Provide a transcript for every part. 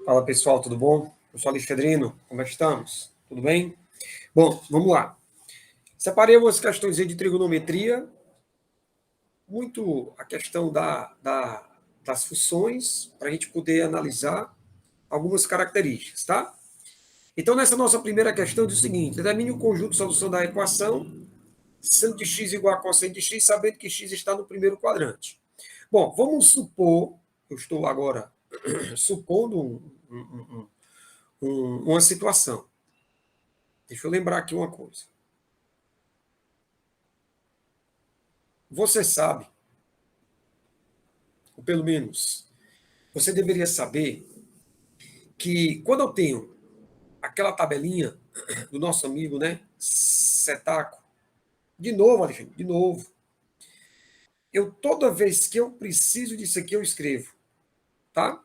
Fala pessoal, tudo bom? Eu sou Alexandrino, como é que estamos? Tudo bem? Bom, vamos lá. Separei umas questões de trigonometria, muito a questão das funções, para a gente poder analisar algumas características, tá? Então, nessa nossa primeira questão, diz o seguinte: determine o conjunto de solução da equação, seno de x igual a cosseno de x, sabendo que x está no primeiro quadrante. Bom, vamos supor, eu estou agora supondo uma situação. Deixa eu lembrar aqui uma coisa. Você sabe, ou pelo menos você deveria saber, que quando eu tenho aquela tabelinha do nosso amigo, né, Cetaco, de novo, Alexandre, de novo, toda vez que eu preciso disso aqui, eu escrevo, tá?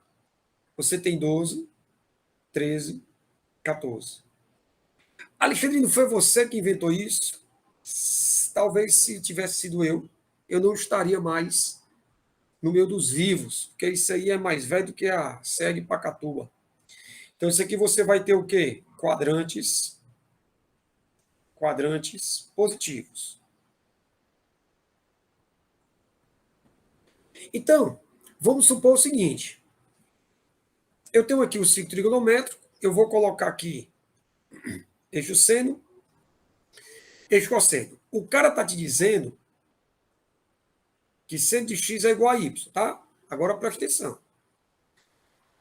Você tem 12, 13, 14. Alexandre, não foi você que inventou isso? Talvez se tivesse sido eu não estaria mais no meio dos vivos, porque isso aí é mais velho do que a série Pacatuba. Então, isso aqui você vai ter o quê? Quadrantes positivos. Então, vamos supor o seguinte: eu tenho aqui o ciclo trigonométrico, eu vou colocar aqui eixo seno, eixo cosseno. O cara está te dizendo que seno de x é igual a y, tá? Agora presta atenção.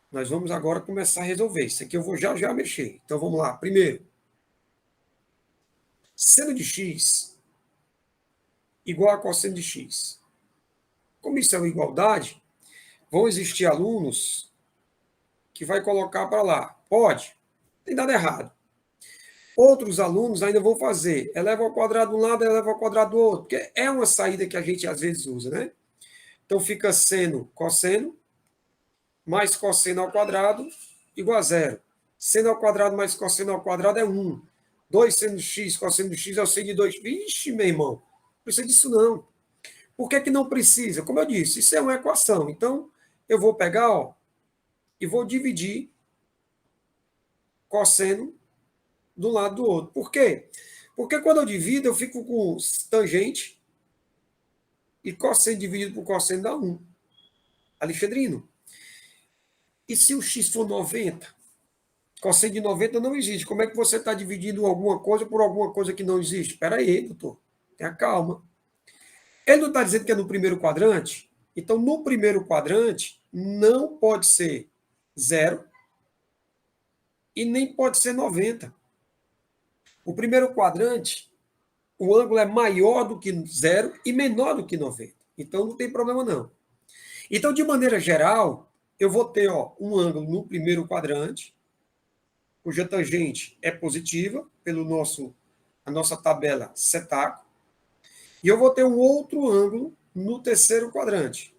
Nós vamos agora começar a resolver. Isso aqui eu vou já mexer. Então vamos lá. Primeiro, seno de x igual a cosseno de x. Como isso é uma igualdade, vão existir alunos que vai colocar para lá. Pode, tem dado errado. Outros alunos ainda vão fazer eleva ao quadrado de um lado, eleva ao quadrado do outro, porque é uma saída que a gente às vezes usa, né? Então fica seno, cosseno, mais cosseno ao quadrado, igual a zero. Seno ao quadrado mais cosseno ao quadrado é 1. 2 seno de x, cosseno de x é o seno de 2. Vixe, meu irmão, não precisa disso não. Por que não precisa? Como eu disse, isso é uma equação. Então, eu vou pegar, ó, e vou dividir cosseno de um lado do outro. Por quê? Porque quando eu divido, eu fico com tangente e cosseno dividido por cosseno dá 1. Alexandrino, e se o x for 90? Cosseno de 90 não existe. Como é que você está dividindo alguma coisa por alguma coisa que não existe? Espera aí, doutor. Tenha calma. Ele não está dizendo que é no primeiro quadrante? Então, no primeiro quadrante, não pode ser 0 e nem pode ser 90. O primeiro quadrante, o ângulo é maior do que 0 e menor do que 90. Então, não tem problema não. Então, de maneira geral, eu vou ter um ângulo no primeiro quadrante, cuja tangente é positiva, a nossa tabela Cetaco, e eu vou ter um outro ângulo no terceiro quadrante,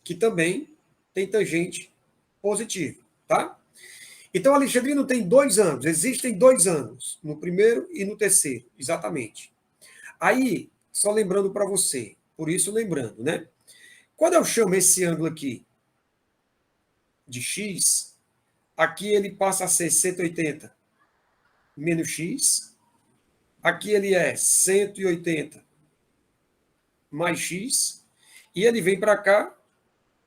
que também tem tangente positiva, tá? Então, Alexandrino tem dois ângulos, existem dois ângulos, no primeiro e no terceiro, exatamente. Aí, só lembrando para você, por isso lembrando, né? Quando eu chamo esse ângulo aqui de x, aqui ele passa a ser 180 menos x, aqui ele é 180 mais x, e ele vem para cá,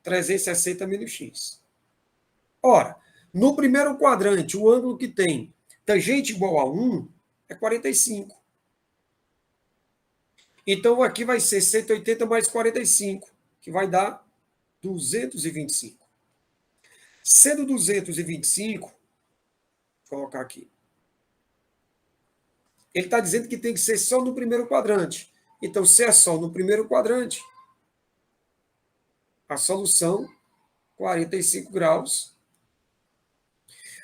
360 menos x. Ora, no primeiro quadrante, o ângulo que tem tangente igual a 1 é 45. Então, aqui vai ser 180 mais 45, que vai dar 225. Sendo 225, vou colocar aqui, ele está dizendo que tem que ser só no primeiro quadrante. Então, se é só no primeiro quadrante, a solução, 45 graus.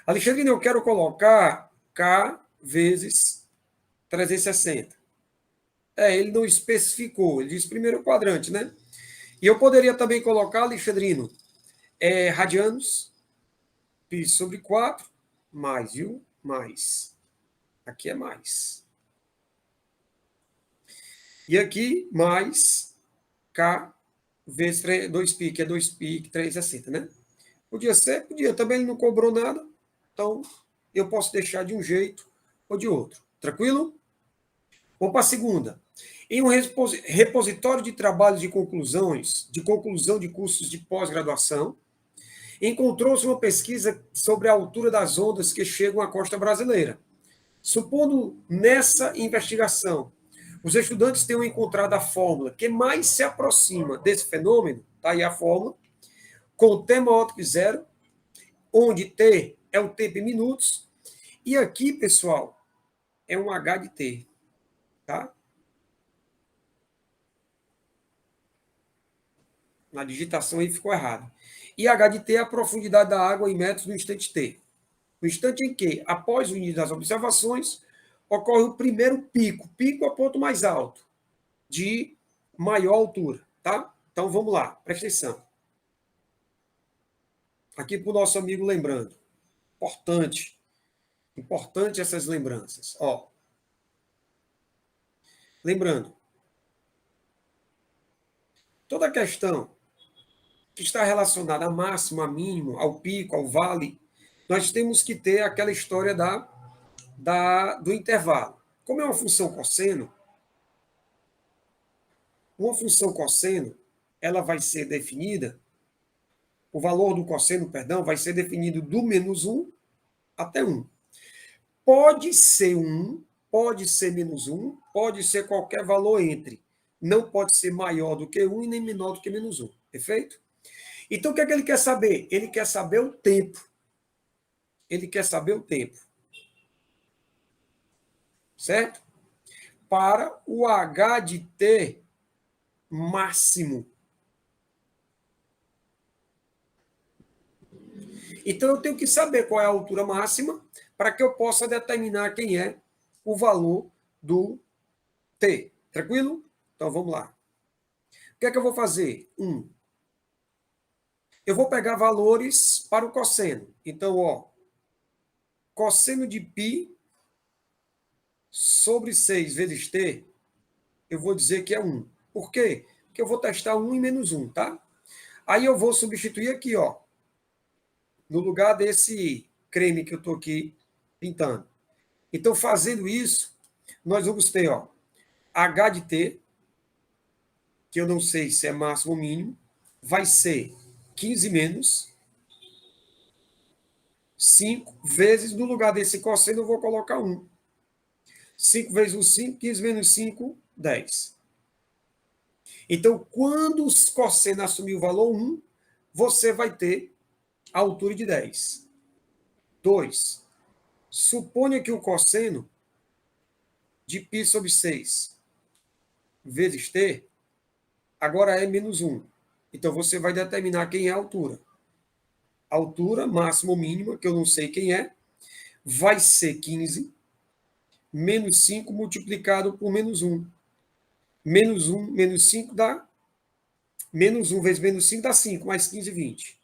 Alexandre, eu quero colocar K vezes 360. Ele não especificou, ele diz primeiro quadrante, né? E eu poderia também colocar, Alexandrino, radianos, π sobre 4, mais, viu? Mais. Aqui é mais. E aqui, mais K vezes 2π, que é 2π, 360, né? Podia ser? Podia. Também ele não cobrou nada. Então, eu posso deixar de um jeito ou de outro. Tranquilo? Vamos para a segunda. Em um repositório de trabalhos de conclusão de cursos de pós-graduação, encontrou-se uma pesquisa sobre a altura das ondas que chegam à costa brasileira. Supondo nessa investigação, os estudantes tenham encontrado a fórmula que mais se aproxima desse fenômeno, está aí a fórmula, com T maior do que zero, onde T é o tempo em minutos, e aqui, pessoal, é um H de T, tá? Na digitação aí ficou errado. E H de T é a profundidade da água em metros no instante T. No instante em que, após o início das observações, ocorre o primeiro pico. Pico é o ponto mais alto, de maior altura, tá? Então vamos lá, presta atenção. Aqui para o nosso amigo lembrando. Importante. Importante essas lembranças. Ó. Lembrando, toda questão que está relacionada a máximo, a mínimo, ao pico, ao vale, nós temos que ter aquela história do intervalo. Como é uma função cosseno, ela vai ser definida, o valor do cosseno, perdão, vai ser definido do menos 1 até 1. Pode ser 1, pode ser menos 1, pode ser qualquer valor entre. Não pode ser maior do que 1 e nem menor do que menos 1. Perfeito? Então, o que é que ele quer saber? Ele quer saber o tempo. Ele quer saber o tempo. Certo? Para o H de T máximo. Então, eu tenho que saber qual é a altura máxima para que eu possa determinar quem é o valor do T. Tranquilo? Então, vamos lá. O que é que eu vou fazer? 1. Eu vou pegar valores para o cosseno. Então, ó, cosseno de π sobre 6 vezes t, eu vou dizer que é 1. Por quê? Porque eu vou testar 1 e menos 1, tá? Aí eu vou substituir aqui, ó, no lugar desse creme que eu estou aqui pintando. Então, fazendo isso, nós vamos ter, ó, H de t, que eu não sei se é máximo ou mínimo, vai ser 15 menos 5 vezes, no lugar desse cosseno, eu vou colocar 1. 5 vezes 1, 5, 15 menos 5, 10. Então, quando o cosseno assumir o valor 1, você vai ter a altura de 10. 2. Suponha que o cosseno de π sobre 6 vezes t agora é menos 1. Então, você vai determinar quem é a altura. A altura máxima ou mínima, que eu não sei quem é, vai ser 15 menos 5 multiplicado por menos 1. Menos 1, menos 5 dá... Menos 1 vezes menos 5 dá 5, mais 15, 20.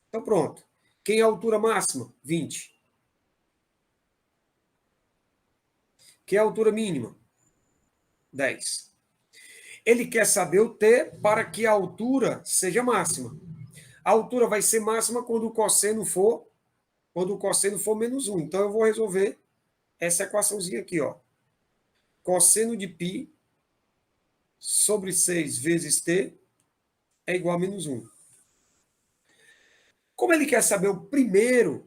Então, pronto. Quem é a altura máxima? 20. Quem é a altura mínima? 10. Ele quer saber o t para que a altura seja máxima. A altura vai ser máxima quando o cosseno for menos 1. Então, eu vou resolver essa equaçãozinha aqui, ó. Cosseno de π sobre 6 vezes t é igual a menos 1. Como ele quer saber o primeiro,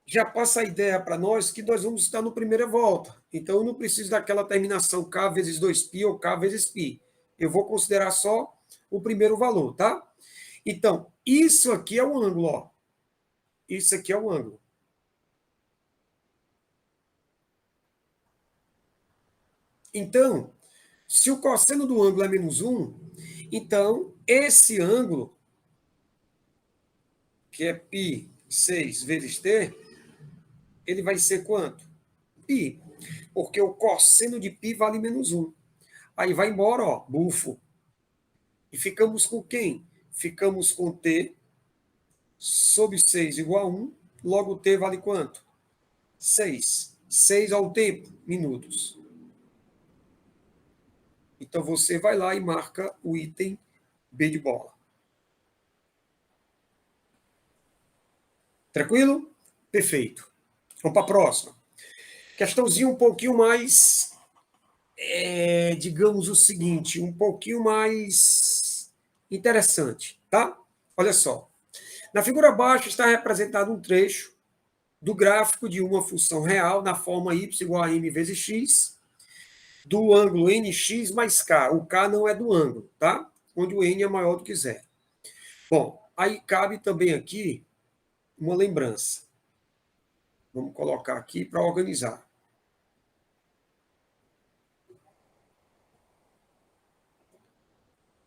já passa a ideia para nós que nós vamos estar no primeira volta. Então, eu não preciso daquela terminação K vezes 2π ou K vezes π. Eu vou considerar só o primeiro valor, tá? Então, isso aqui é o ângulo, ó. Isso aqui é o ângulo. Então, se o cosseno do ângulo é menos 1, então esse ângulo, que é π 6 vezes t, ele vai ser quanto? Π. Porque o cosseno de π vale menos 1. Aí vai embora, ó, bufo. E ficamos com quem? Ficamos com t sobre 6 igual a 1. Logo, t vale quanto? 6. 6 ao tempo, minutos. Então, você vai lá e marca o item B de bola. Tranquilo? Perfeito. Vamos para a próxima. Questãozinha um pouquinho mais, digamos o seguinte, um pouquinho mais interessante, tá? Olha só. Na figura abaixo está representado um trecho do gráfico de uma função real na forma y igual a m vezes x, do ângulo nx mais k. O k não é do ângulo, tá? Onde o n é maior do que zero. Bom, aí cabe também aqui uma lembrança. Vamos colocar aqui para organizar.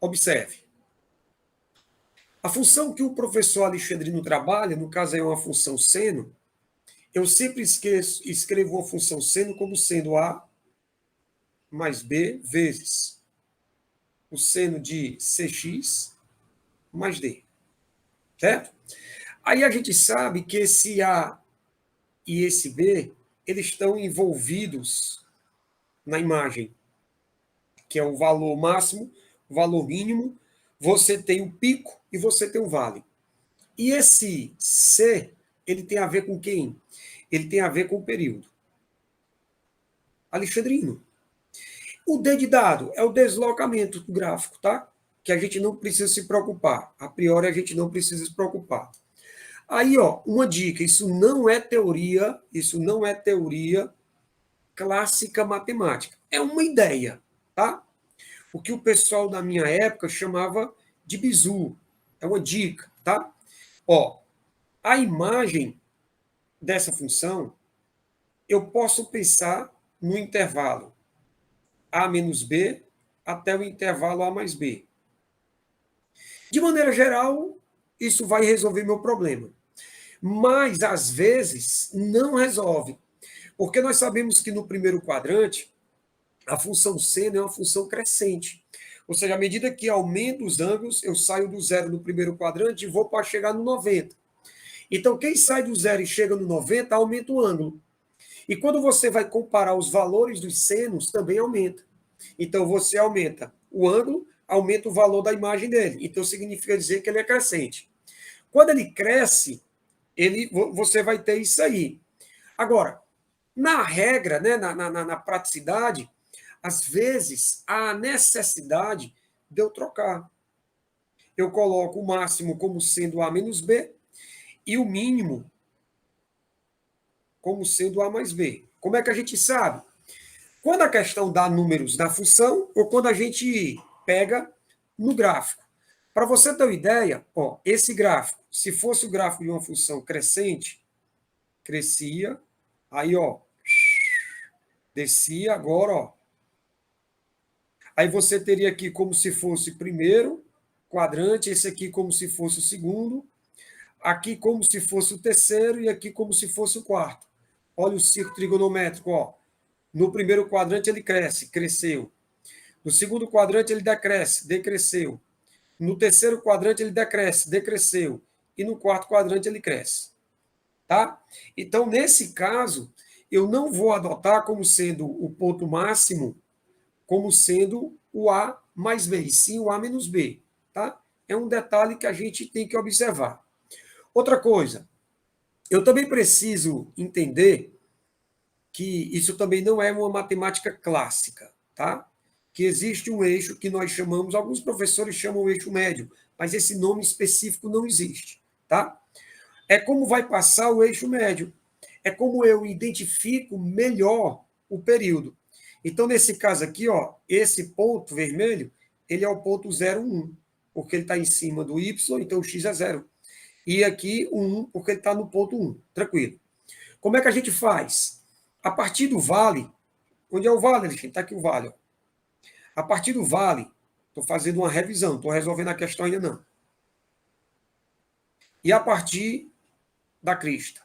Observe. A função que o professor Alexandrino trabalha, no caso é uma função seno, eu sempre escrevo uma função seno como sendo A mais B vezes o seno de CX mais D. Certo? Aí a gente sabe que esse A e esse B, eles estão envolvidos na imagem, que é o valor máximo, o valor mínimo, você tem o pico e você tem o vale. E esse C, ele tem a ver com quem? Ele tem a ver com o período. Alexandrino. O D de dado é o deslocamento do gráfico, tá? Que a gente não precisa se preocupar. A priori, a gente não precisa se preocupar. Aí, ó, uma dica, isso não é teoria clássica matemática. É uma ideia, tá? O que o pessoal da minha época chamava de bizu. É uma dica, tá? Ó, a imagem dessa função, eu posso pensar no intervalo A menos B até o intervalo A mais B. De maneira geral, isso vai resolver meu problema. Mas, às vezes, não resolve. Porque nós sabemos que no primeiro quadrante, a função seno é uma função crescente. Ou seja, à medida que aumento os ângulos, eu saio do zero no primeiro quadrante e vou para chegar no 90. Então, quem sai do zero e chega no 90, aumenta o ângulo. E quando você vai comparar os valores dos senos, também aumenta. Então, você aumenta o ângulo, aumenta o valor da imagem dele. Então, significa dizer que ele é crescente. Quando ele cresce, você vai ter isso aí. Agora, na regra, né, na praticidade, às vezes há necessidade de eu trocar. Eu coloco o máximo como sendo A menos B e o mínimo como sendo A mais B. Como é que a gente sabe? Quando a questão dá números na função ou quando a gente pega no gráfico. Para você ter uma ideia, ó, esse gráfico, se fosse o gráfico de uma função crescente, crescia, aí ó, descia, agora ó. Aí você teria aqui como se fosse primeiro quadrante, esse aqui como se fosse o segundo, aqui como se fosse o terceiro e aqui como se fosse o quarto. Olha o círculo trigonométrico, ó. No primeiro quadrante ele cresce, cresceu. No segundo quadrante ele decresce, decresceu. No terceiro quadrante ele decresce, decresceu. E no quarto quadrante ele cresce. Tá? Então, nesse caso, eu não vou adotar como sendo o ponto máximo, como sendo o A mais B, e sim o A menos B. Tá? É um detalhe que a gente tem que observar. Outra coisa, eu também preciso entender que isso também não é uma matemática clássica, tá? Que existe um eixo que nós chamamos, alguns professores chamam o eixo médio, mas esse nome específico não existe, tá? É como vai passar o eixo médio. É como eu identifico melhor o período. Então, nesse caso aqui, ó, esse ponto vermelho, ele é o ponto 0,1, porque ele está em cima do y, então o x é 0. E aqui o 1, porque ele está no ponto 1. Tranquilo. Como é que a gente faz? A partir do vale, onde é o vale, Alexandre? Está aqui o vale. Ó. A partir do vale, estou fazendo uma revisão, estou resolvendo a questão ainda não. E a partir da crista.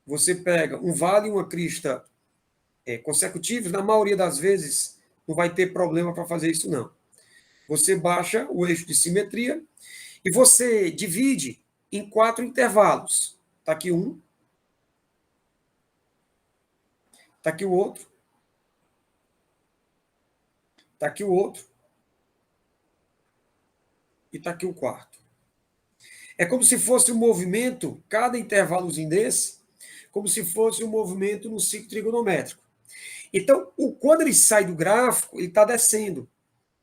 Você pega um vale e uma crista consecutivos, na maioria das vezes não vai ter problema para fazer isso, não. Você baixa o eixo de simetria e você divide em 4 intervalos. Está aqui um, está aqui o outro, está aqui o outro e está aqui o quarto. É como se fosse um movimento, cada intervalozinho desse, como se fosse um movimento no ciclo trigonométrico. Então, quando ele sai do gráfico, ele está descendo.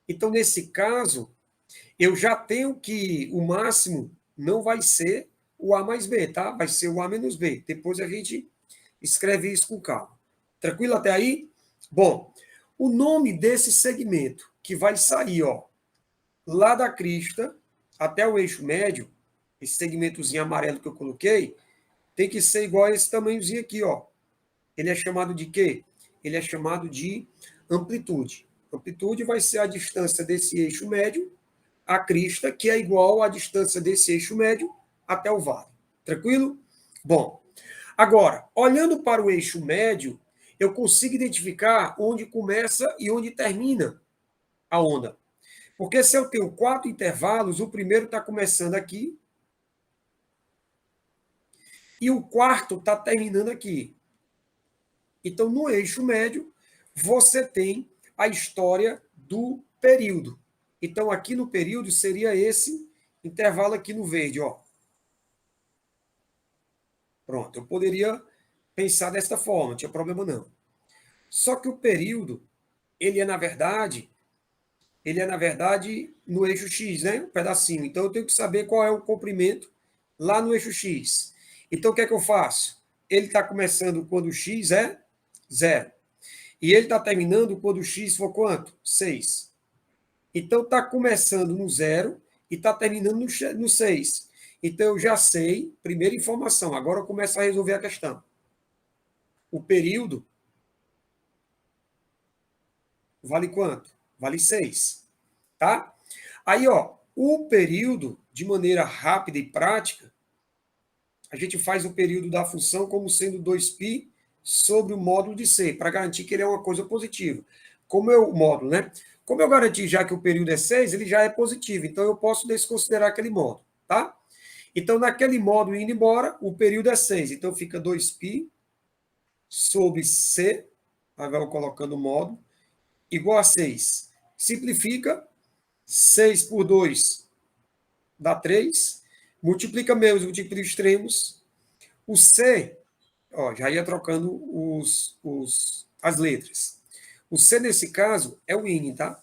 Então, nesse caso, eu já tenho que o máximo não vai ser o A mais B, tá? Vai ser o A menos B. Depois a gente escreve isso com calma. Tranquilo até aí? Bom, o nome desse segmento que vai sair, ó, lá da crista até o eixo médio, esse segmentozinho amarelo que eu coloquei, tem que ser igual a esse tamanhozinho aqui, ó. Ele é chamado de quê? Ele é chamado de amplitude. Amplitude vai ser a distância desse eixo médio à crista, que é igual à distância desse eixo médio até o vale. Tranquilo? Bom, agora, olhando para o eixo médio, eu consigo identificar onde começa e onde termina a onda. Porque se eu tenho 4 intervalos, o primeiro está começando aqui e o quarto está terminando aqui. Então, no eixo médio, você tem a história do período. Então, aqui no período seria esse intervalo aqui no verde, ó. Pronto, eu poderia pensar desta forma, não tinha problema não. Só que o período, ele é na verdade no eixo X, né? Um pedacinho. Então eu tenho que saber qual é o comprimento lá no eixo X. Então o que é que eu faço? Ele está começando quando o X é 0. E ele está terminando quando o X for quanto? 6. Então está começando no 0 e está terminando no 6. Então eu já sei, primeira informação, agora eu começo a resolver a questão. O período vale quanto? Vale 6, tá? Aí, ó, o período, de maneira rápida e prática, a gente faz o período da função como sendo 2π sobre o módulo de C, para garantir que ele é uma coisa positiva. Como é o módulo, né? Como eu garanti já que o período é 6, ele já é positivo, então eu posso desconsiderar aquele módulo, tá? Então, naquele módulo indo embora, o período é 6, então fica 2π sobre C, aí vamos colocando o módulo, igual a 6. Simplifica, 6 por 2 dá 3. Multiplica menos, multiplica extremos. O C, ó, já ia trocando as letras. O C, nesse caso, é o IN, tá?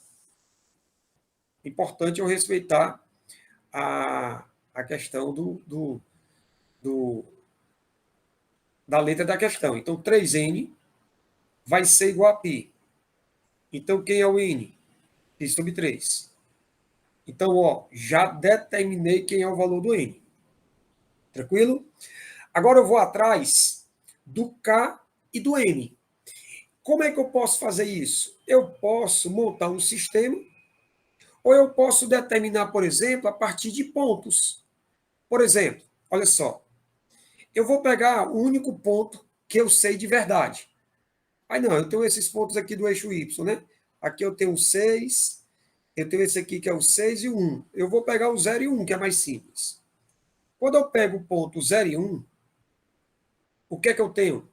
Importante eu respeitar a questão do, da letra da questão. Então, 3N vai ser igual a π. Então, quem é o IN? π sobre 3. Então, ó, já determinei quem é o valor do N. Tranquilo? Agora eu vou atrás do K e do N. Como é que eu posso fazer isso? Eu posso montar um sistema, ou eu posso determinar, por exemplo, a partir de pontos. Por exemplo, olha só, eu vou pegar o único ponto que eu sei de verdade. Aí não, eu tenho esses pontos aqui do eixo Y, né? Aqui eu tenho 6, eu tenho esse aqui que é o 6 e o 1. Eu vou pegar o 0 e o 1, que é mais simples. Quando eu pego o ponto 0 e 1, o que é que eu tenho?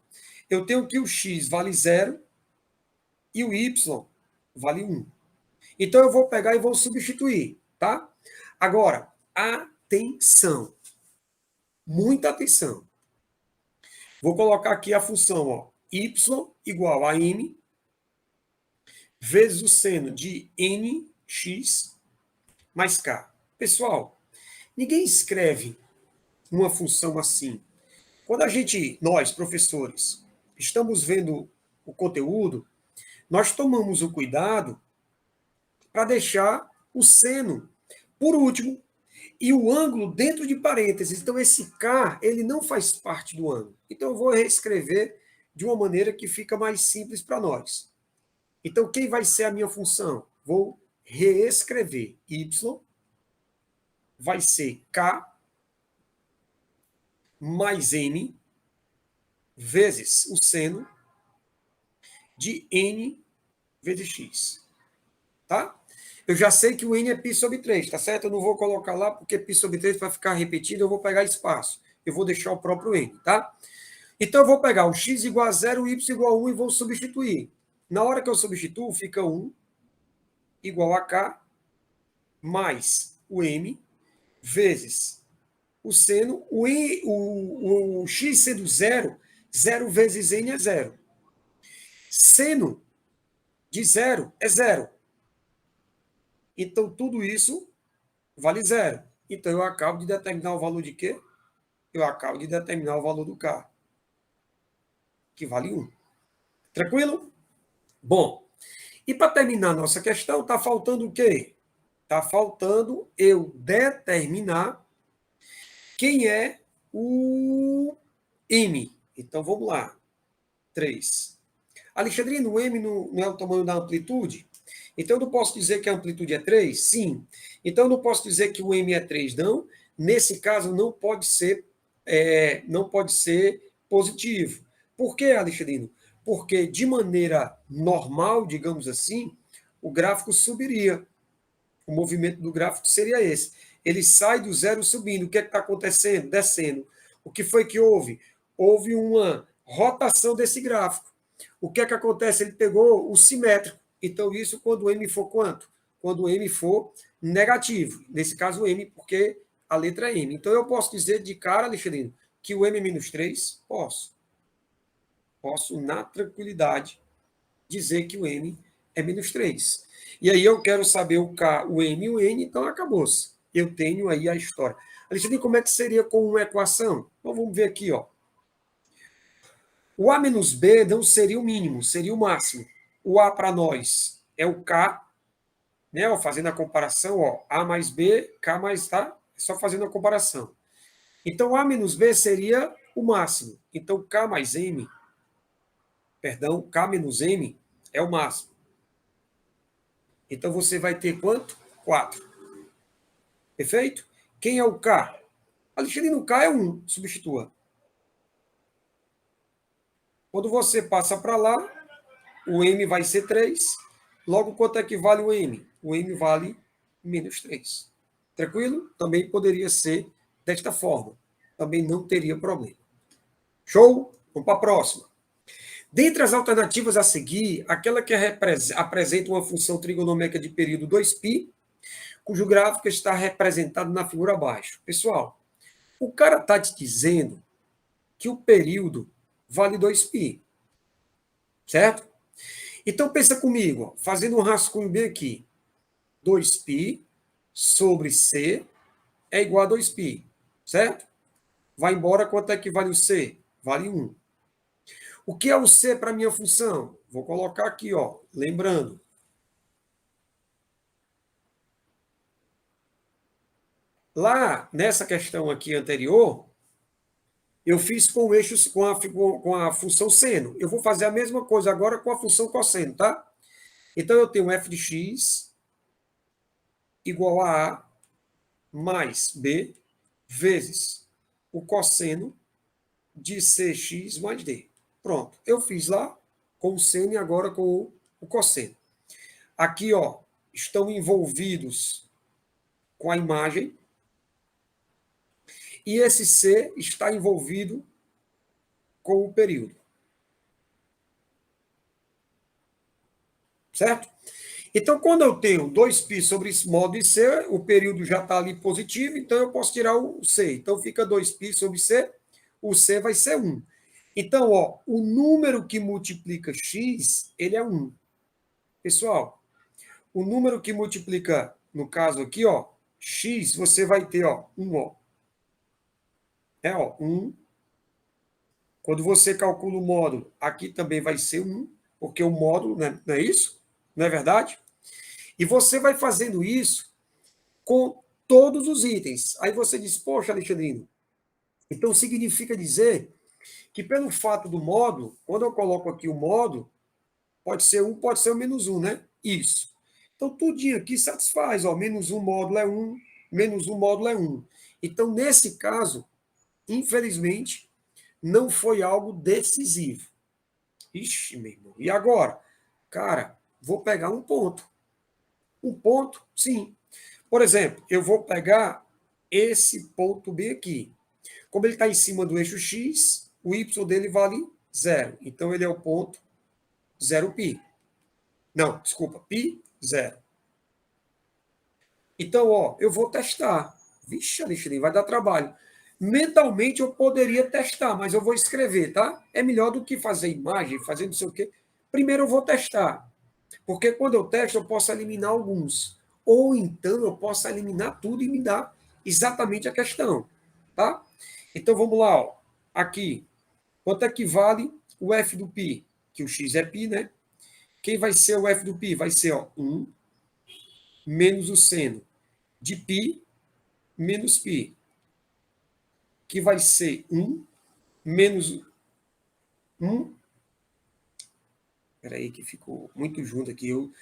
Eu tenho que o x vale 0 e o y vale 1. Então eu vou pegar e vou substituir, tá? Agora, atenção. Muita atenção. Vou colocar aqui a função, ó, y igual a n vezes o seno de nx mais k. Pessoal, ninguém escreve uma função assim. Quando nós, professores, estamos vendo o conteúdo, nós tomamos o cuidado para deixar o seno por último e o ângulo dentro de parênteses. Então, esse K, ele não faz parte do ângulo. Então, eu vou reescrever de uma maneira que fica mais simples para nós. Então, quem vai ser a minha função? Vou reescrever. Y vai ser K mais N vezes o seno de N vezes X. Tá? Eu já sei que o N é π sobre 3, tá certo? Eu não vou colocar lá, porque π sobre 3 vai ficar repetido, eu vou pegar espaço. Eu vou deixar o próprio N, tá? Então, eu vou pegar o x igual a 0, o y igual a 1 e vou substituir. Na hora que eu substituo, fica 1 igual a k mais o m vezes o seno, o x sendo zero, zero vezes n é zero. Seno de zero é zero. Então, tudo isso vale zero. Então, eu acabo de determinar o valor de quê? Eu acabo de determinar o valor do K, que vale 1. Tranquilo? Bom, e para terminar a nossa questão, está faltando o quê? Está faltando eu determinar quem é o M. Então, vamos lá. 3. Alexandrino, o M não é o tamanho da amplitude? Então, eu não posso dizer que a amplitude é 3? Sim. Então, eu não posso dizer que o M é 3, não. Nesse caso, não pode ser positivo. Por quê, Alexandrino? Porque, de maneira normal, digamos assim, o gráfico subiria. O movimento do gráfico seria esse. Ele sai do zero subindo. O que está acontecendo? Descendo. O que foi que houve? Houve uma rotação desse gráfico. O que é que acontece? Ele pegou o simétrico. Então, isso quando o M for quanto? Quando o M for negativo. Nesse caso, o M, porque a letra é M. Então, eu posso dizer de cara, Alexandrino, que o M é menos 3? Posso. Posso, na tranquilidade, dizer que o M é menos 3. E aí eu quero saber o K, o M e o N, então acabou-se. Eu tenho aí a história. Alexandre, como é que seria com uma equação? Então vamos ver aqui, ó. O A menos B não seria o mínimo, seria o máximo. O A para nós é o K, né? Ó, fazendo a comparação, ó, A mais B, K mais, tá? É só fazendo a comparação. Então, A menos B seria o máximo. Então, K mais M, perdão, K menos M é o máximo. Então, você vai ter quanto? 4. Perfeito? Quem é o K? Alexandre, no K é 1, substitua. Quando você passa para lá, o M vai ser 3. Logo, quanto é que vale o M? O M vale menos 3. Tranquilo? Também poderia ser desta forma. Também não teria problema. Show? Vamos para a próxima. Dentre as alternativas a seguir, aquela que apresenta uma função trigonométrica de período 2π, cujo gráfico está representado na figura abaixo. Pessoal, o cara está te dizendo que o período vale 2π, certo? Então, pensa comigo, ó, fazendo um rascunho bem aqui. 2π sobre C é igual a 2π, certo? Vai embora, quanto é que vale o C? Vale 1. O que é o C para a minha função? Vou colocar aqui, ó, lembrando. Lá, nessa questão aqui anterior, eu fiz com o eixo, com a função seno. Eu vou fazer a mesma coisa agora com a função cosseno, tá? Então, eu tenho f de x igual a A mais B vezes o cosseno de CX mais D. Pronto. Eu fiz lá com o seno e agora com o cosseno. Aqui, ó, estão envolvidos com a imagem e esse C está envolvido com o período. Certo? Então, quando eu tenho 2π sobre esse modo de C, o período já está ali positivo, então eu posso tirar o C. Então, fica 2π sobre C, o C vai ser 1. Então, ó, o número que multiplica x, ele é 1. Pessoal, o número que multiplica, no caso aqui, ó, x, você vai ter, ó, 1, ó. É, ó, 1. Quando você calcula o módulo, aqui também vai ser 1, porque o módulo, né, não é isso? Não é verdade? E você vai fazendo isso com todos os itens. Aí você diz, poxa, Alexandrino, então significa dizer que pelo fato do módulo, quando eu coloco aqui o módulo, pode ser 1, pode ser o menos 1, né? Isso. Então, tudinho aqui satisfaz. Ó, menos 1 módulo é 1, menos 1 módulo é 1. Então, nesse caso, infelizmente, não foi algo decisivo. Ixi, meu irmão. E agora? Cara, vou pegar um ponto. Um ponto, sim. Por exemplo, eu vou pegar esse ponto bem aqui. Como ele está em cima do eixo X, o Y dele vale 0. Então, ele é o ponto 0π. Não, desculpa, π, 0. Então, ó, eu vou testar. Vixe, Alexandre, vai dar trabalho. Mentalmente eu poderia testar, mas eu vou escrever, tá? É melhor do que fazer imagem, fazer não sei o quê. Primeiro eu vou testar, porque quando eu testo eu posso eliminar alguns. Ou então eu posso eliminar tudo e me dar exatamente a questão, tá? Então vamos lá, ó. Aqui, quanto é que vale o f do π? Que o x é π, né? Quem vai ser o f do π? Vai ser, ó, 1 menos o seno de π menos π, que vai ser 1 menos 1. Espera aí que ficou muito junto aqui. Eu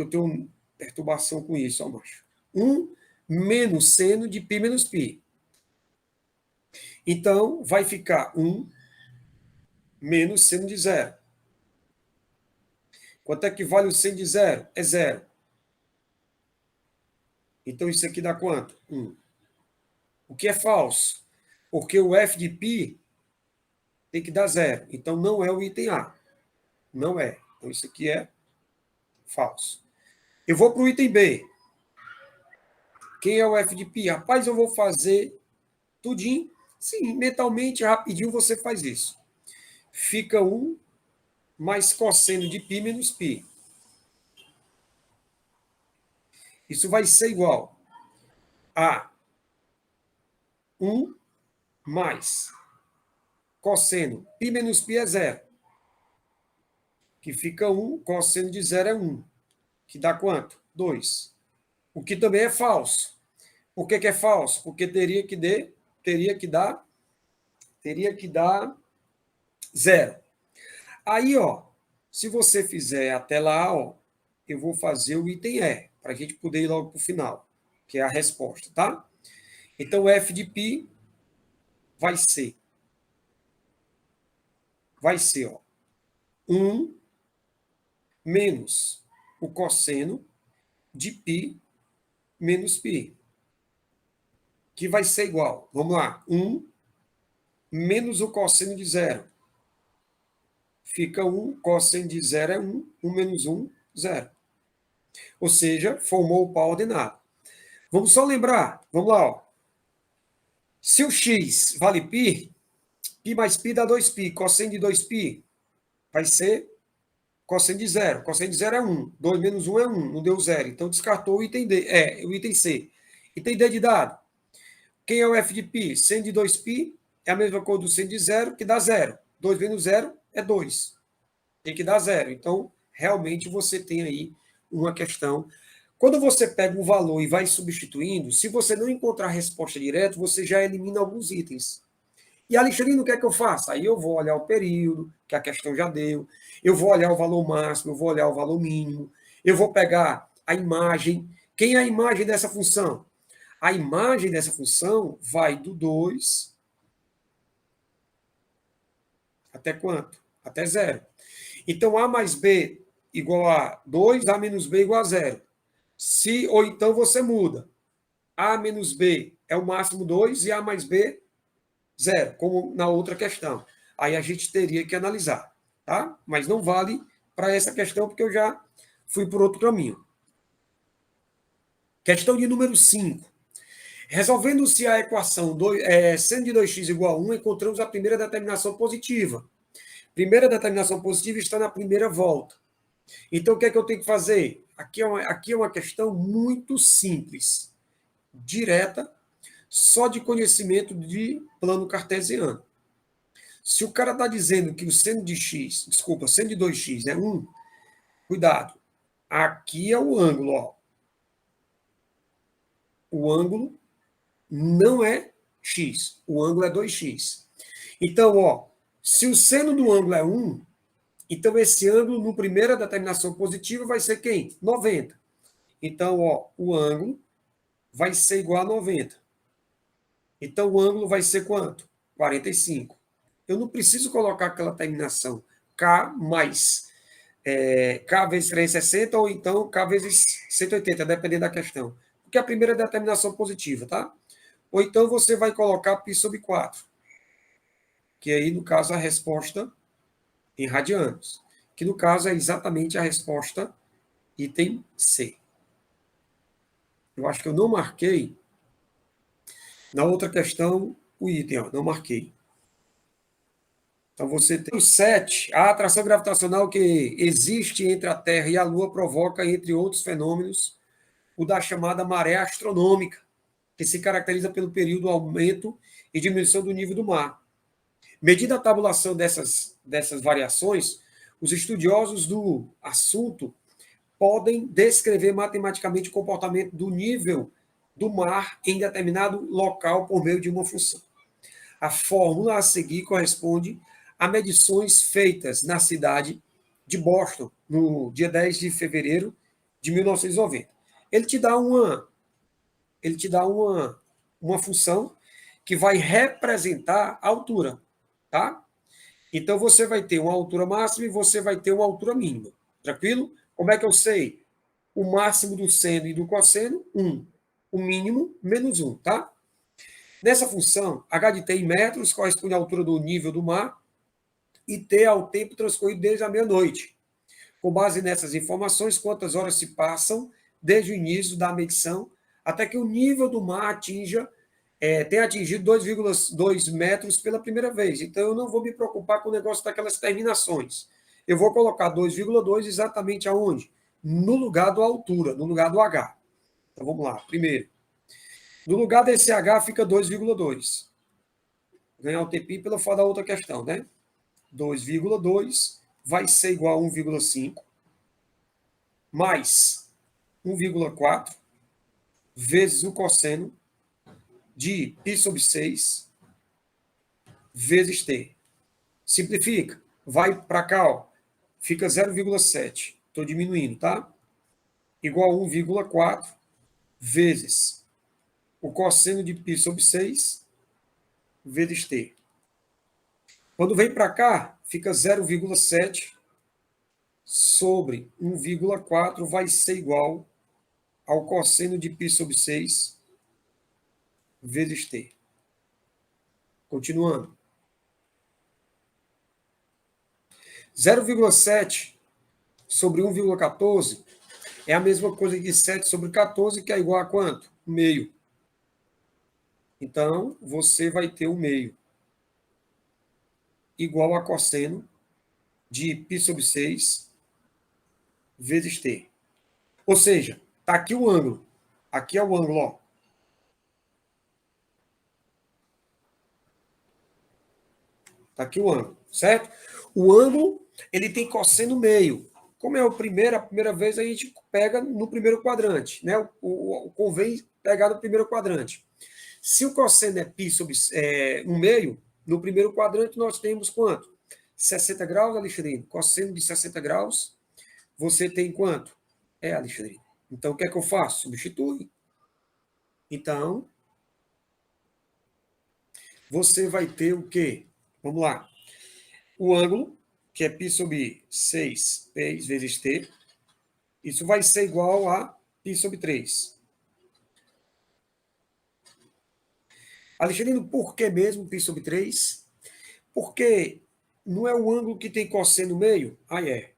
tenho perturbação com isso, ó, macho. 1 menos seno de π menos π. Então, vai ficar 1 menos seno de zero. Quanto é que vale o seno de zero? É zero. Então, isso aqui dá quanto? 1. O que é falso? Porque o f de π tem que dar zero. Então, não é o item A. Não é. Então, isso aqui é falso. Eu vou para o item B. Quem é o f de π? Rapaz, eu vou fazer tudinho. Sim, mentalmente, rapidinho você faz isso. Fica 1 mais cosseno de π menos π. Isso vai ser igual a 1 mais cosseno. Π menos π é zero. Que fica 1, cosseno de zero é 1. Que dá quanto? 2. O que também é falso. Por que é falso? Porque teria que dar zero. Aí, ó, se você fizer até lá, ó, eu vou fazer o item E, para a gente poder ir logo para o final, que é a resposta, tá? Então, f de π vai ser, ó, 1 menos o cosseno de π menos π, que vai ser igual, vamos lá, 1 menos o cosseno de zero. Fica 1, cosseno de zero é 1, 1 menos 1, 0. Ou seja, formou o par ordenado. Vamos só lembrar, vamos lá, ó. Se o x vale π, π mais π dá 2π. Cosseno de 2π vai ser cosseno de zero. Cosseno de zero é 1. 2 menos 1 é 1. Não deu zero. Então, descartou o item D. O item C. Item D de dado. Quem é o f de π? Seno de 2π é a mesma coisa do seno de zero, que dá zero. 2 menos 0 é 2. Tem que dar zero. Então, realmente, você tem aí uma questão. Quando você pega um valor e vai substituindo, se você não encontrar a resposta direta, você já elimina alguns itens. E, Alexandrino, o que é que eu faço? Aí eu vou olhar o período, que a questão já deu, eu vou olhar o valor máximo, eu vou olhar o valor mínimo, eu vou pegar a imagem. Quem é a imagem dessa função? A imagem dessa função vai do 2 até quanto? Até zero. Então, A mais B igual a 2, A menos B igual a zero. Ou então você muda. A menos B é o máximo 2 e A mais B, zero, como na outra questão. Aí a gente teria que analisar, tá? Mas não vale para essa questão, porque eu já fui por outro caminho. Questão de número 5. Resolvendo-se a equação seno de 2x igual a 1, encontramos a primeira determinação positiva. Primeira determinação positiva está na primeira volta. Então, o que é que eu tenho que fazer? Aqui é uma questão muito simples, direta, só de conhecimento de plano cartesiano. Se o cara está dizendo que o seno de x, desculpa, seno de 2x é 1, cuidado. Aqui é o ângulo, ó. O ângulo não é x, o ângulo é 2x. Então, ó, se o seno do ângulo é 1, então esse ângulo, no primeira determinação positiva, vai ser quem? 90. Então, ó, o ângulo vai ser igual a 90. Então, o ângulo vai ser quanto? 45. Eu não preciso colocar aquela terminação K mais K vezes 360 ou então K vezes 180, dependendo da questão. Porque a primeira é a determinação positiva, tá? Ou então você vai colocar π sobre 4, que aí, no caso, a resposta em radianos, que no caso é exatamente a resposta item C. Eu acho que eu não marquei na outra questão o item, ó, não marquei. Então você tem o 7, a atração gravitacional que existe entre a Terra e a Lua provoca, entre outros fenômenos, o da chamada maré astronômica, que se caracteriza pelo período aumento e diminuição do nível do mar. Medida a tabulação dessas variações, os estudiosos do assunto podem descrever matematicamente o comportamento do nível do mar em determinado local por meio de uma função. A fórmula a seguir corresponde a medições feitas na cidade de Boston, no dia 10 de fevereiro de 1990. Ele te dá uma função que vai representar a altura, tá? Então, você vai ter uma altura máxima e você vai ter uma altura mínima. Tranquilo? Como é que eu sei? O máximo do seno e do cosseno, 1. O mínimo, menos 1, tá? Nessa função, h de t em metros corresponde à altura do nível do mar e t ao tempo transcorrido desde a meia-noite. Com base nessas informações, quantas horas se passam desde o início da medição até que o nível do mar tenha atingido 2,2 metros pela primeira vez. Então, eu não vou me preocupar com o negócio daquelas terminações. Eu vou colocar 2,2 exatamente aonde? No lugar da altura, no lugar do H. Então, vamos lá. Primeiro, no lugar desse H fica 2,2. Ganhar o TPI pela fora da outra questão, né? 2,2 vai ser igual a 1,5 mais 1,4 vezes o cosseno de π sobre 6 vezes t. Simplifica. Vai para cá, ó. Fica 0,7. Estou diminuindo, tá? Igual a 1,4 vezes o cosseno de π sobre 6 vezes t. Quando vem para cá, fica 0,7 sobre 1,4 vai ser igual ao cosseno de π sobre 6 vezes t. Continuando. 0,7 sobre 1,14 é a mesma coisa que 7 sobre 14, que é igual a quanto? Meio. Então, você vai ter o meio igual a cosseno de π sobre 6 vezes t. Ou seja, está aqui o ângulo. Aqui é o ângulo, ó. Está aqui o ângulo, certo? O ângulo, ele tem cosseno meio. Como é a primeira vez, a gente pega no primeiro quadrante, né? Convém pegar no primeiro quadrante. Se o cosseno é π sobre 1 meio, no primeiro quadrante nós temos quanto? 60 graus, Alexandrino. Cosseno de 60 graus, você tem quanto? Alexandrino. Então, o que é que eu faço? Substitui. Então, você vai ter o quê? Vamos lá. O ângulo, que é π sobre 6 vezes t, isso vai ser igual a π sobre 3. Alexandrino, por que mesmo π sobre 3? Porque não é o ângulo que tem cosseno no meio? É.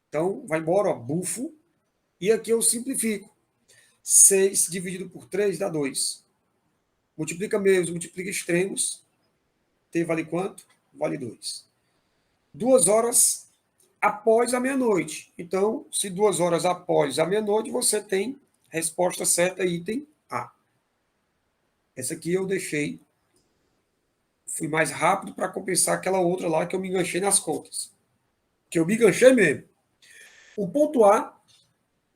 Então, vai embora, ó, bufo. E aqui eu simplifico. 6 dividido por 3 dá 2. Multiplica meios, multiplica extremos. T vale quanto? Vale 2. 2 horas após a meia-noite. Então, se 2 horas após a meia-noite, você tem resposta certa, item A. Essa aqui eu deixei. Fui mais rápido para compensar aquela outra lá que eu me enganchei nas contas. Que eu me enganchei mesmo. O ponto A,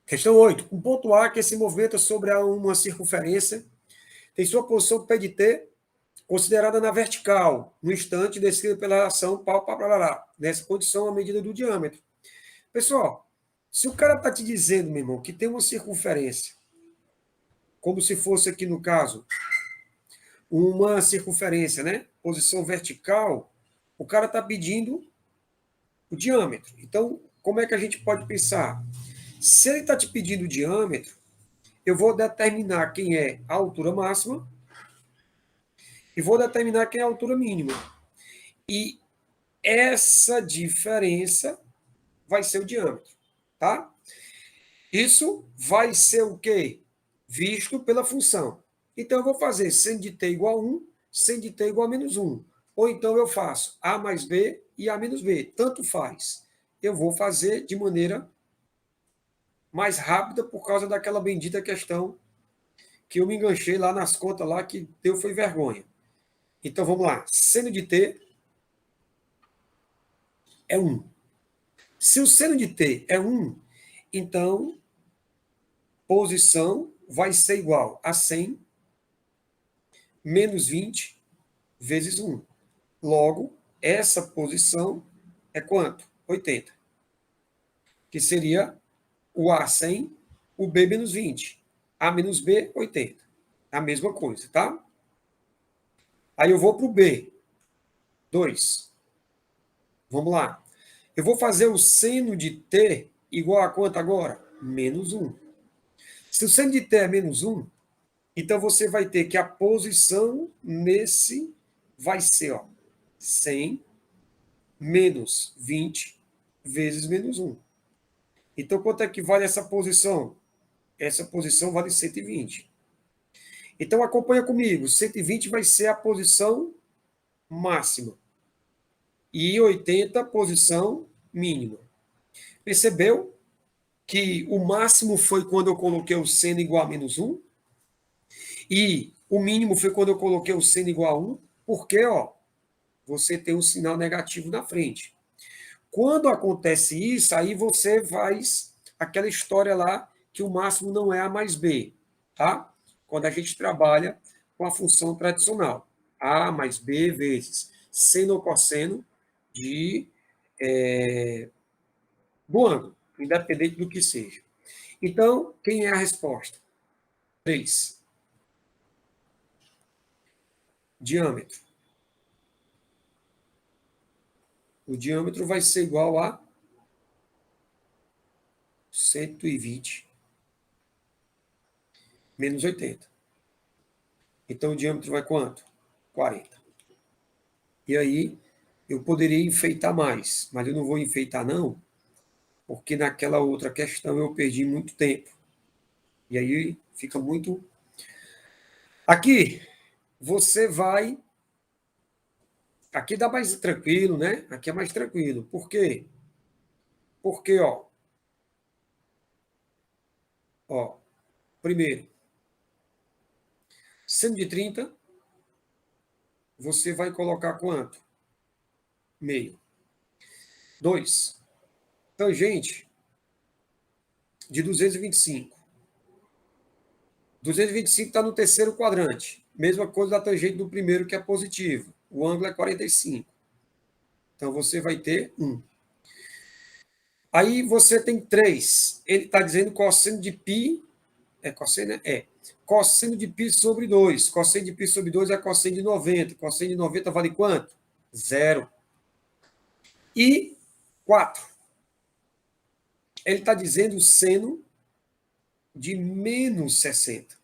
questão 8. O ponto A, que se movimenta sobre uma circunferência, tem sua posição P de T considerada na vertical, no instante descrita pela relação pau. Nessa condição, a medida do diâmetro. Pessoal, se o cara está te dizendo, meu irmão, que tem uma circunferência, como se fosse aqui no caso, uma circunferência, né? Posição vertical, o cara está pedindo o diâmetro. Então, como é que a gente pode pensar? Se ele está te pedindo o diâmetro, eu vou determinar quem é a altura máxima e vou determinar quem é a altura mínima. E essa diferença vai ser o diâmetro, tá? Isso vai ser o quê? Visto pela função. Então, eu vou fazer seno de t igual a 1 seno de t igual a menos 1. Ou então eu faço a mais b e a menos b. Tanto faz. Eu vou fazer de maneira mais rápida por causa daquela bendita questão que eu me enganchei lá nas contas lá que deu foi vergonha. Então vamos lá. Seno de t é 1. Se o seno de t é 1, então posição vai ser igual a 100 menos 20 vezes 1. Logo, essa posição é quanto? 80. Que seria o A 100, o B menos 20. A menos B, 80. A mesma coisa, tá? Aí eu vou para o B. 2. Vamos lá. Eu vou fazer o seno de t igual a quanto agora? Menos 1. Se o seno de t é menos 1, então você vai ter que a posição nesse vai ser, ó, 100 menos 20 vezes menos 1. Então, quanto é que vale essa posição? Essa posição vale 120. Então, acompanha comigo. 120 vai ser a posição máxima. E 80, posição mínima. Percebeu que o máximo foi quando eu coloquei o seno igual a menos 1? E o mínimo foi quando eu coloquei o seno igual a 1? Porque, ó, você tem um sinal negativo na frente. Quando acontece isso, aí você faz aquela história lá que o máximo não é A mais B, tá? Quando a gente trabalha com a função tradicional. A mais B vezes seno ou cosseno do ângulo, independente do que seja. Então, quem é a resposta? 3. Diâmetro. O diâmetro vai ser igual a 120 menos 80. Então, o diâmetro vai quanto? 40. E aí, eu poderia enfeitar mais, mas eu não vou enfeitar, não, porque naquela outra questão eu perdi muito tempo. E aí fica muito. Aqui, você vai. Aqui dá mais tranquilo, né? Aqui é mais tranquilo. Por quê? Porque, ó, primeiro, seno de 30, você vai colocar quanto? Meio. 2. Tangente de 225. 225 está no terceiro quadrante. Mesma coisa da tangente do primeiro, que é positivo. O ângulo é 45. Então, você vai ter 1. Aí, você tem 3. Ele está dizendo cosseno de π. É cosseno? É. Cosseno de π sobre 2. Cosseno de π sobre 2 é cosseno de 90. Cosseno de 90 vale quanto? 0. E 4. Ele está dizendo o seno de menos 60.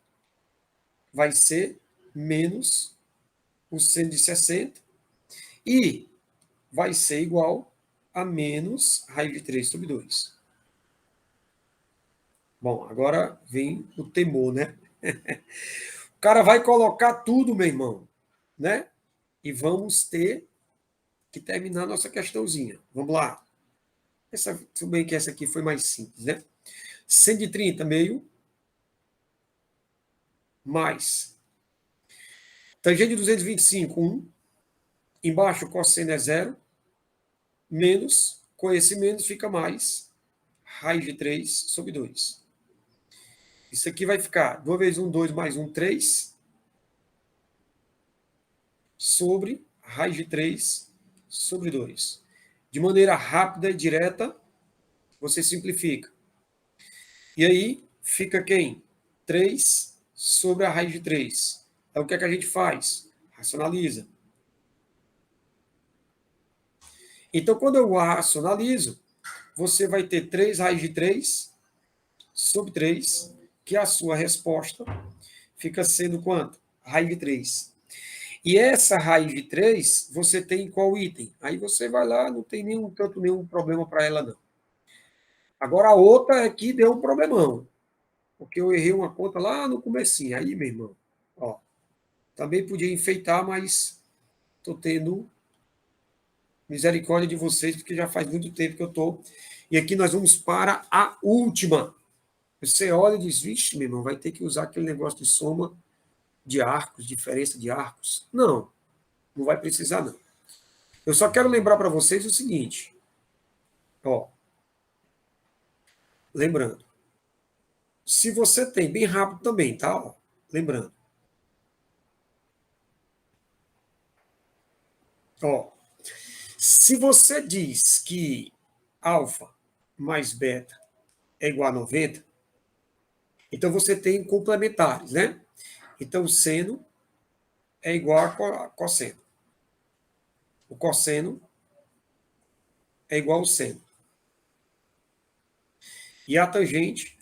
Vai ser menos o seno de 60. E vai ser igual a menos raiz de 3 sobre 2. Bom, agora vem o temor, né? O cara vai colocar tudo, meu irmão, né? E vamos ter que terminar nossa questãozinha. Vamos lá. Tudo bem que essa aqui foi mais simples, né? 130 meio mais tangente de 225, 1. Embaixo, cosseno é 0. Menos, com esse menos fica mais raiz de 3 sobre 2. Isso aqui vai ficar 2 vezes 1, 2, mais 1, 3, sobre raiz de 3 sobre 2. De maneira rápida e direta, você simplifica. E aí, fica quem? 3 sobre a raiz de 3. Então, o que é que a gente faz? Racionaliza. Então, quando eu racionalizo, você vai ter 3 raiz de 3 sobre 3, que a sua resposta fica sendo quanto? Raiz de 3. E essa raiz de 3, você tem em qual item? Aí você vai lá, não tem nenhum problema para ela, não. Agora, a outra é que deu um problemão, porque eu errei uma conta lá no comecinho. Aí, meu irmão, ó, Também podia enfeitar, mas estou tendo misericórdia de vocês, porque já faz muito tempo que eu estou. E aqui nós vamos para a última. Você olha e diz, vixe, meu irmão, vai ter que usar aquele negócio de soma de arcos, diferença de arcos. Não, não vai precisar, não. Eu só quero lembrar para vocês o seguinte. Ó, lembrando. Se você tem, bem rápido também, tá? Ó, lembrando. Ó, se você diz que alfa mais beta é igual a 90, então você tem complementares, né? Então, seno é igual a cosseno. O cosseno é igual ao seno. E a tangente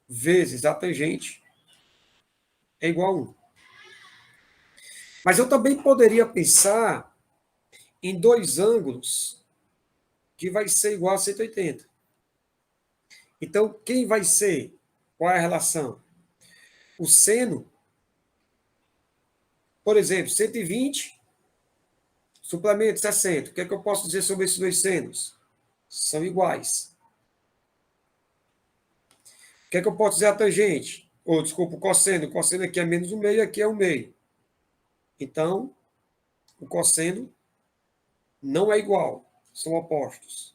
vezes a tangente é igual a 1. Mas eu também poderia pensar em dois ângulos que vai ser igual a 180. Então, quem vai ser? Qual é a relação? O seno, por exemplo, 120, suplemento 60. O que é que eu posso dizer sobre esses dois senos? São iguais. O que é que eu posso dizer a tangente? Ou, desculpa, o cosseno. O cosseno aqui é menos um meio, aqui é um meio. Então, o cosseno não é igual. São opostos.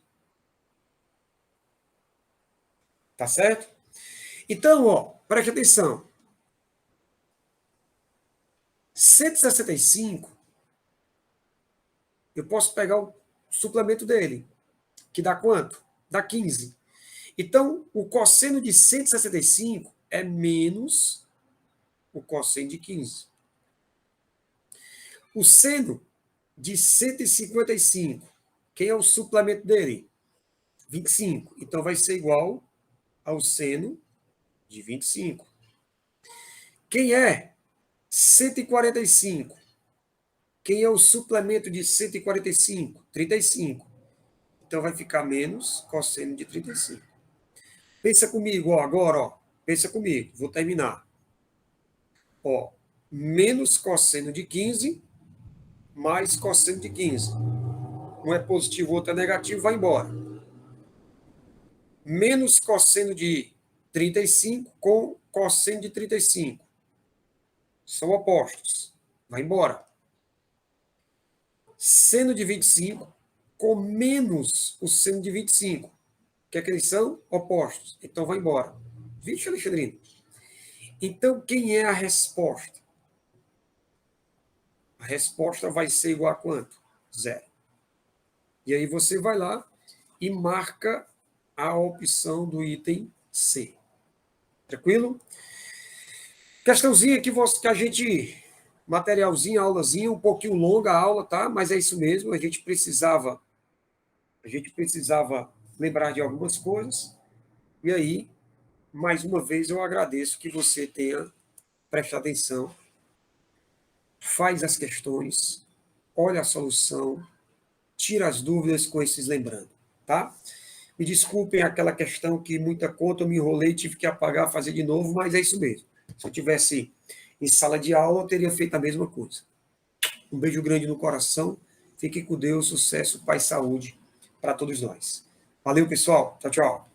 Tá certo? Então, ó, preste atenção. 165, eu posso pegar o suplemento dele, que dá quanto? Dá 15. Então, o cosseno de 165 é menos o cosseno de 15. O seno de 155, quem é o suplemento dele? 25. Então, vai ser igual ao seno de 25. Quem é 145? Quem é o suplemento de 145? 35. Então, vai ficar menos cosseno de 35. Pensa comigo, ó, agora, ó. Pensa comigo, vou terminar. Ó, menos cosseno de 15 mais cosseno de 15. Um é positivo, o outro é negativo, vai embora. Menos cosseno de 35 com cosseno de 35. São opostos. Vai embora. Seno de 25 com menos o seno de 25. O que é que eles são? Opostos. Então vai embora. Vixe, Alexandrino. Então, quem é a resposta? A resposta vai ser igual a quanto? Zero. E aí você vai lá e marca a opção do item C. Tranquilo? Questãozinha que a gente... Materialzinho, aulazinha, um pouquinho longa a aula, tá? Mas é isso mesmo, a gente precisava lembrar de algumas coisas. E aí, mais uma vez, eu agradeço que você tenha prestado atenção, faz as questões, olha a solução, tira as dúvidas com esses lembrando, tá? Me desculpem aquela questão que muita conta eu me enrolei, tive que apagar, fazer de novo, mas é isso mesmo. Se eu tivesse em sala de aula, eu teria feito a mesma coisa. Um beijo grande no coração, fique com Deus, sucesso, paz e saúde para todos nós. Valeu, pessoal. Tchau, tchau.